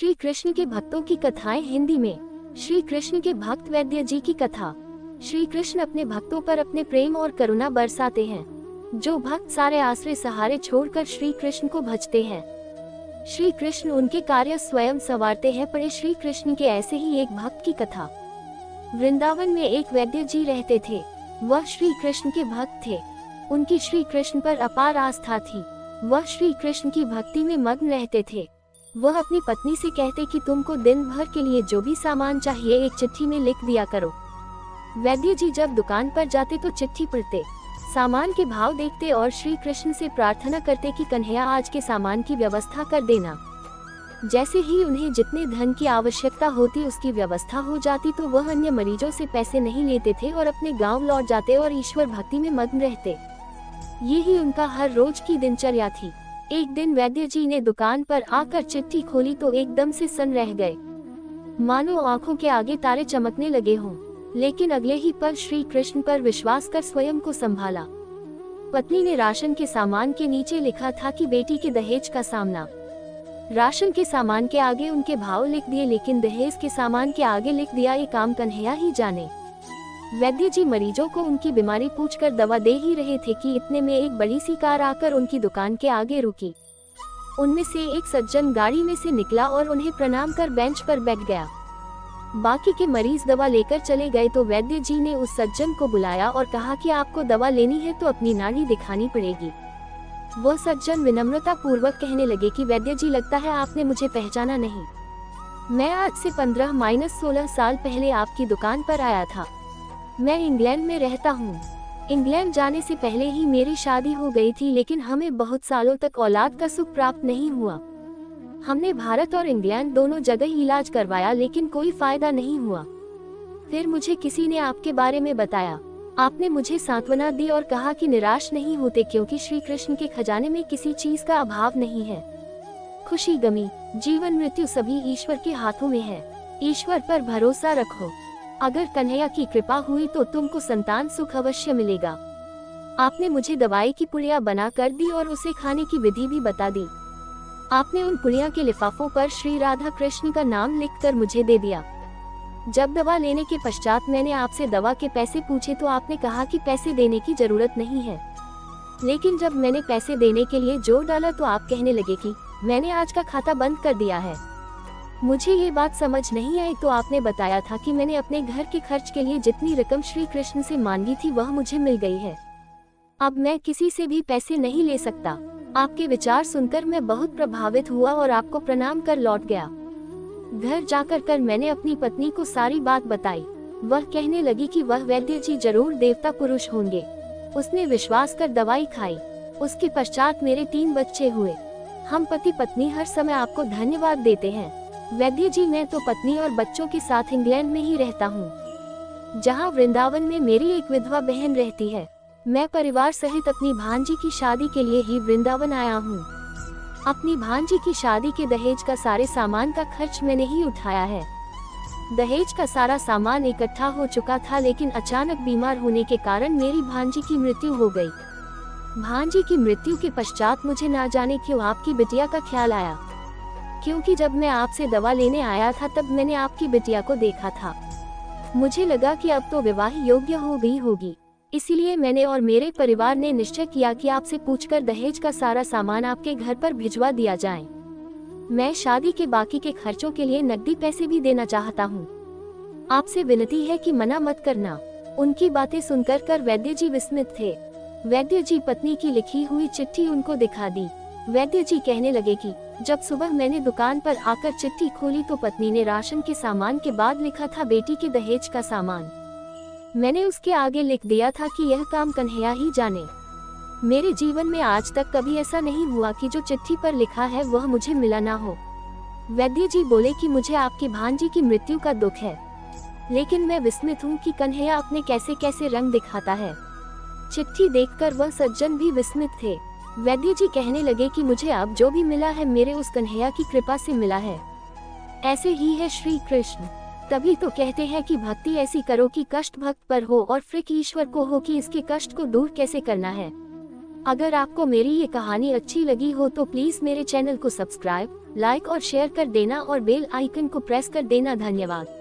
श्री कृष्ण के भक्तों की कथाएं हिंदी में। श्री कृष्ण के भक्त वैद्य जी की कथा। श्री कृष्ण अपने भक्तों पर अपने प्रेम और करुणा बरसाते हैं। जो भक्त सारे आश्रय सहारे छोड़कर श्री कृष्ण को भजते हैं, श्री कृष्ण उनके कार्य स्वयं संवारते हैं। पढ़े श्री कृष्ण के ऐसे ही एक भक्त की कथा। वृंदावन में एक वैद्य जी रहते थे। वह श्री कृष्ण के भक्त थे। उनकी श्री कृष्ण पर अपार आस्था थी। वह श्री कृष्ण की भक्ति में मग्न रहते थे। वह अपनी पत्नी से कहते कि तुमको दिन भर के लिए जो भी सामान चाहिए एक चिट्ठी में लिख दिया करो। वैद्य जी जब दुकान पर जाते तो चिट्ठी पढ़ते, सामान के भाव देखते और श्री कृष्ण से प्रार्थना करते कि कन्हैया आज के सामान की व्यवस्था कर देना। जैसे ही उन्हें जितने धन की आवश्यकता होती उसकी व्यवस्था हो जाती तो वह अन्य मरीजों से पैसे नहीं लेते थे और अपने गांव लौट जाते और ईश्वर भक्ति में मग्न रहते। यही उनका हर रोज की दिनचर्या थी। एक दिन वैद्य जी ने दुकान पर आकर चिट्ठी खोली तो एकदम से सन्न रह गए, मानो आंखों के आगे तारे चमकने लगे हों। लेकिन अगले ही पल श्री कृष्ण पर विश्वास कर स्वयं को संभाला। पत्नी ने राशन के सामान के नीचे लिखा था कि बेटी के दहेज का सामना। राशन के सामान के आगे उनके भाव लिख दिए, लेकिन दहेज के सामान के आगे लिख दिया ये काम कन्हैया ही जाने। वैद्य जी मरीजों को उनकी बीमारी पूछकर दवा दे ही रहे थे कि इतने में एक बड़ी सी कार आकर उनकी दुकान के आगे रुकी। उनमें से एक सज्जन गाड़ी में से निकला और उन्हें प्रणाम कर बेंच पर बैठ गया। बाकी के मरीज दवा लेकर चले गए तो वैद्य जी ने उस सज्जन को बुलाया और कहा कि आपको दवा लेनी है तो अपनी नाड़ी दिखानी पड़ेगी। वो सज्जन विनम्रता पूर्वक कहने लगे कि वैद्य जी लगता है आपने मुझे पहचाना नहीं। मैं आज से 15-16 साल पहले आपकी दुकान पर आया था। मैं इंग्लैंड में रहता हूँ। इंग्लैंड जाने से पहले ही मेरी शादी हो गई थी, लेकिन हमें बहुत सालों तक औलाद का सुख प्राप्त नहीं हुआ। हमने भारत और इंग्लैंड दोनों जगह इलाज करवाया लेकिन कोई फायदा नहीं हुआ। फिर मुझे किसी ने आपके बारे में बताया। आपने मुझे सांत्वना दी और कहा कि निराश नहीं होते क्योंकि श्री कृष्ण के खजाने में किसी चीज का अभाव नहीं है। खुशी गमी, जीवन मृत्यु सभी ईश्वर के हाथों में है। ईश्वर पर भरोसा रखो। अगर कन्हैया की कृपा हुई तो तुमको संतान सुख अवश्य मिलेगा। आपने मुझे दवाई की पुड़िया बना कर दी और उसे खाने की विधि भी बता दी। आपने उन पुड़िया के लिफाफों पर श्री राधा कृष्ण का नाम लिखकर मुझे दे दिया। जब दवा लेने के पश्चात मैंने आपसे दवा के पैसे पूछे तो आपने कहा कि पैसे देने की जरूरत नहीं है। लेकिन जब मैंने पैसे देने के लिए जोर डाला तो आप कहने लगे कि मैंने आज का खाता बंद कर दिया है। मुझे ये बात समझ नहीं आई तो आपने बताया था कि मैंने अपने घर के खर्च के लिए जितनी रकम श्री कृष्ण से मांगी थी वह मुझे मिल गई है। अब मैं किसी से भी पैसे नहीं ले सकता। आपके विचार सुनकर मैं बहुत प्रभावित हुआ और आपको प्रणाम कर लौट गया। घर जाकर मैंने अपनी पत्नी को सारी बात बताई। वह कहने लगी कि वह वैद्य जी जरूर देवता पुरुष होंगे। उसने विश्वास कर दवाई खाई। उसके पश्चात मेरे 3 बच्चे हुए। हम पति पत्नी हर समय आपको धन्यवाद देते हैं। वैद्य जी मैं तो पत्नी और बच्चों के साथ इंग्लैंड में ही रहता हूँ, जहाँ वृंदावन में मेरी एक विधवा बहन रहती है। मैं परिवार सहित अपनी भांजी की शादी के लिए ही वृंदावन आया हूँ। अपनी भांजी की शादी के दहेज का सारे सामान का खर्च मैंने ही उठाया है। दहेज का सारा सामान इकट्ठा हो चुका था, लेकिन अचानक बीमार होने के कारण मेरी भांजी की मृत्यु हो गई। भांजी की मृत्यु के पश्चात मुझे ना जाने क्यों आपकी बिटिया का ख्याल आया, क्योंकि जब मैं आपसे दवा लेने आया था तब मैंने आपकी बिटिया को देखा था। मुझे लगा कि अब तो विवाह योग्य हो गई होगी, इसीलिए मैंने और मेरे परिवार ने निश्चय किया कि आपसे पूछकर दहेज का सारा सामान आपके घर पर भिजवा दिया जाए। मैं शादी के बाकी के खर्चों के लिए नकदी पैसे भी देना चाहता हूँ। आपसे विनती है कि मना मत करना। उनकी बातें सुनकर वैद्य जी विस्मित थे। वैद्य जी पत्नी की लिखी हुई चिट्ठी उनको दिखा दी। वैद्य जी कहने लगे कि जब सुबह मैंने दुकान पर आकर चिट्ठी खोली तो पत्नी ने राशन के सामान के बाद लिखा था बेटी के दहेज का सामान। मैंने उसके आगे लिख दिया था कि यह काम कन्हैया ही जाने। मेरे जीवन में आज तक कभी ऐसा नहीं हुआ कि जो चिट्ठी पर लिखा है वह मुझे मिला ना हो। वैद्य जी बोले कि मुझे आपकी भांजी की मृत्यु का दुख है, लेकिन मैं विस्मित हूँ कि कन्हैया अपने कैसे कैसे रंग दिखाता है। चिट्ठी देखकर वह सज्जन भी विस्मित थे। वैद्य जी कहने लगे कि मुझे अब जो भी मिला है मेरे उस कन्हैया की कृपा से मिला है। ऐसे ही है श्री कृष्ण। तभी तो कहते हैं कि भक्ति ऐसी करो कि कष्ट भक्त पर हो और फिक्र ईश्वर को हो कि इसके कष्ट को दूर कैसे करना है। अगर आपको मेरी ये कहानी अच्छी लगी हो तो प्लीज मेरे चैनल को सब्सक्राइब, लाइक और शेयर कर देना और बेल आइकन को प्रेस कर देना। धन्यवाद।